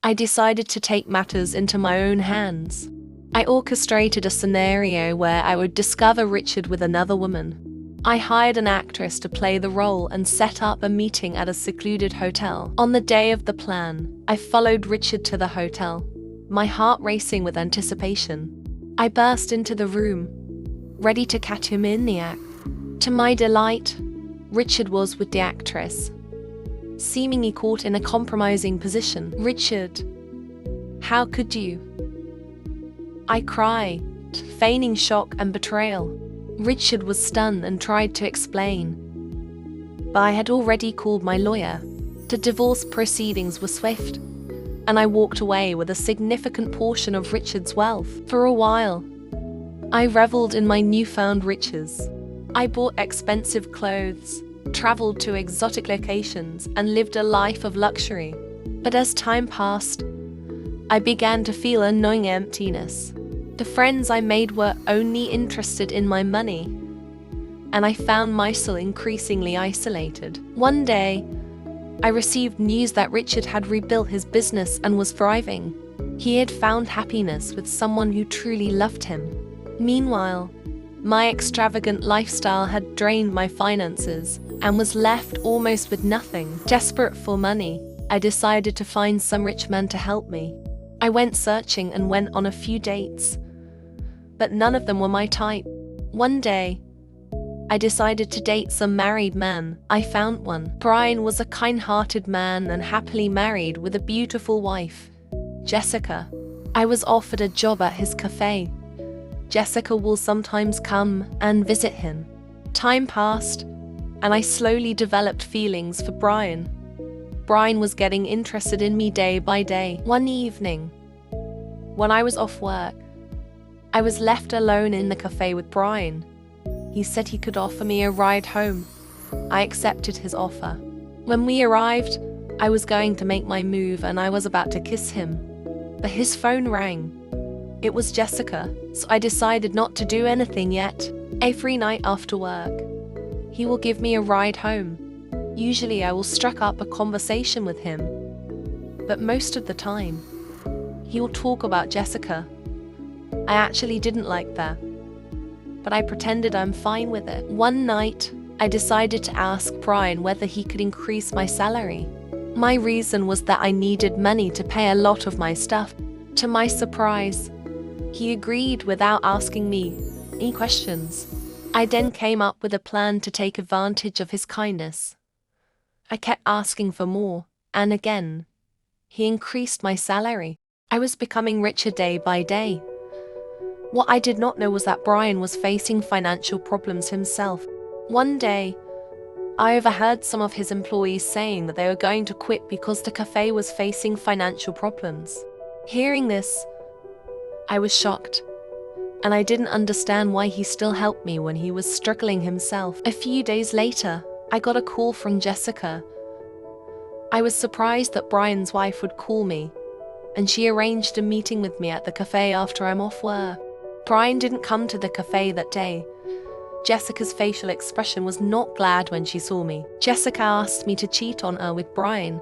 I decided to take matters into my own hands. I orchestrated a scenario where I would discover Richard with another woman. I hired an actress to play the role and set up a meeting at a secluded hotel. On the day of the plan, I followed Richard to the hotel, my heart racing with anticipation. I burst into the room, ready to catch him in the act. To my delight, Richard was with the actress, seemingly caught in a compromising position. "Richard, how could you?" I cried, feigning shock and betrayal. Richard was stunned and tried to explain, but I had already called my lawyer. The divorce proceedings were swift, and I walked away with a significant portion of Richard's wealth. For a while, I reveled in my newfound riches. I bought expensive clothes, traveled to exotic locations, and lived a life of luxury. But as time passed, I began to feel a gnawing emptiness. The friends I made were only interested in my money, and I found myself increasingly isolated. One day, I received news that Richard had rebuilt his business and was thriving. He had found happiness with someone who truly loved him. Meanwhile, my extravagant lifestyle had drained my finances and was left almost with nothing. Desperate for money, I decided to find some rich man to help me. I went searching and went on a few dates, but none of them were my type. One day, I decided to date some married man. I found one. Brian was a kind-hearted man and happily married with a beautiful wife, Jessica. I was offered a job at his cafe. Jessica will sometimes come and visit him. Time passed, and I slowly developed feelings for Brian. Brian was getting interested in me day by day. One evening, when I was off work, I was left alone in the cafe with Brian. He said he could offer me a ride home. I accepted his offer. When we arrived, I was going to make my move and I was about to kiss him, but his phone rang. It was Jessica, so I decided not to do anything yet. Every night after work, he will give me a ride home. Usually I will strike up a conversation with him, but most of the time, he will talk about Jessica. I actually didn't like that, but I pretended I'm fine with it. One night, I decided to ask Brian whether he could increase my salary. My reason was that I needed money to pay a lot of my stuff. To my surprise, he agreed without asking me any questions. I then came up with a plan to take advantage of his kindness. I kept asking for more, and again, he increased my salary. I was becoming richer day by day. What I did not know was that Brian was facing financial problems himself. One day, I overheard some of his employees saying that they were going to quit because the cafe was facing financial problems. Hearing this, I was shocked, and I didn't understand why he still helped me when he was struggling himself. A few days later, I got a call from Jessica. I was surprised that Brian's wife would call me, and she arranged a meeting with me at the cafe after I'm off work. Brian didn't come to the cafe that day. Jessica's facial expression was not glad when she saw me. Jessica asked me to cheat on her with Brian.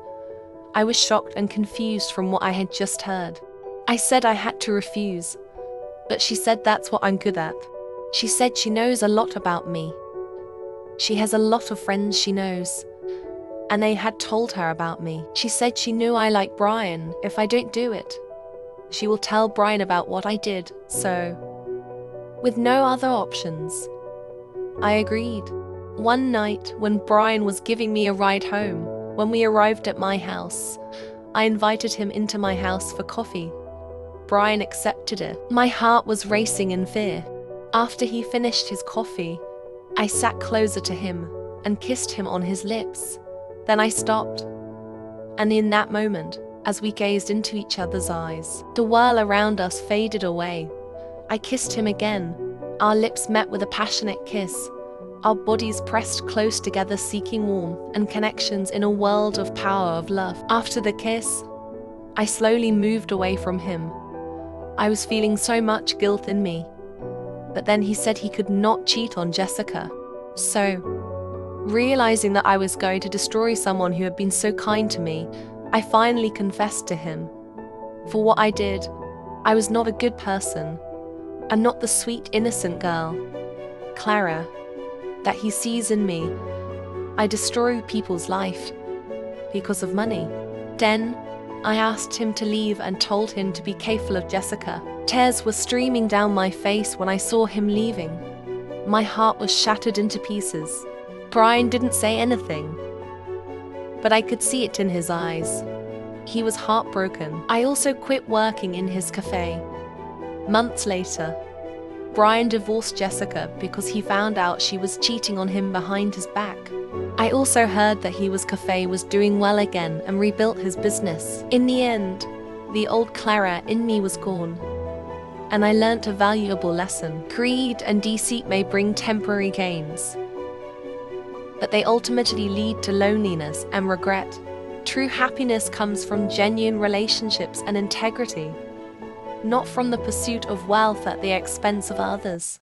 I was shocked and confused from what I had just heard. I said I had to refuse, but she said that's what I'm good at. She said she knows a lot about me. She has a lot of friends she knows, and they had told her about me. She said she knew I like Brian. If I don't do it, she will tell Brian about what I did. So, with no other options, I agreed. One night, when Brian was giving me a ride home, when we arrived at my house, I invited him into my house for coffee. Brian accepted it. My heart was racing in fear. After he finished his coffee, I sat closer to him and kissed him on his lips. Then I stopped, and in that moment, as we gazed into each other's eyes, the world around us faded away. I kissed him again. Our lips met with a passionate kiss. Our bodies pressed close together, seeking warmth and connections in a world of power of love. After the kiss, I slowly moved away from him. I was feeling so much guilt in me. But then he said he could not cheat on Jessica. So, realizing that I was going to destroy someone who had been so kind to me, I finally confessed to him. For what I did, I was not a good person. I'm not the sweet, innocent girl, Clara, that he sees in me. I destroy people's life because of money. Then, I asked him to leave and told him to be careful of Jessica. Tears were streaming down my face when I saw him leaving. My heart was shattered into pieces. Brian didn't say anything, but I could see it in his eyes. He was heartbroken. I also quit working in his cafe. Months later, Brian divorced Jessica because he found out she was cheating on him behind his back. I also heard that his cafe was doing well again and rebuilt his business. In the end, the old Clara in me was gone, and I learnt a valuable lesson. Greed and deceit may bring temporary gains, but they ultimately lead to loneliness and regret. True happiness comes from genuine relationships and integrity, not from the pursuit of wealth at the expense of others.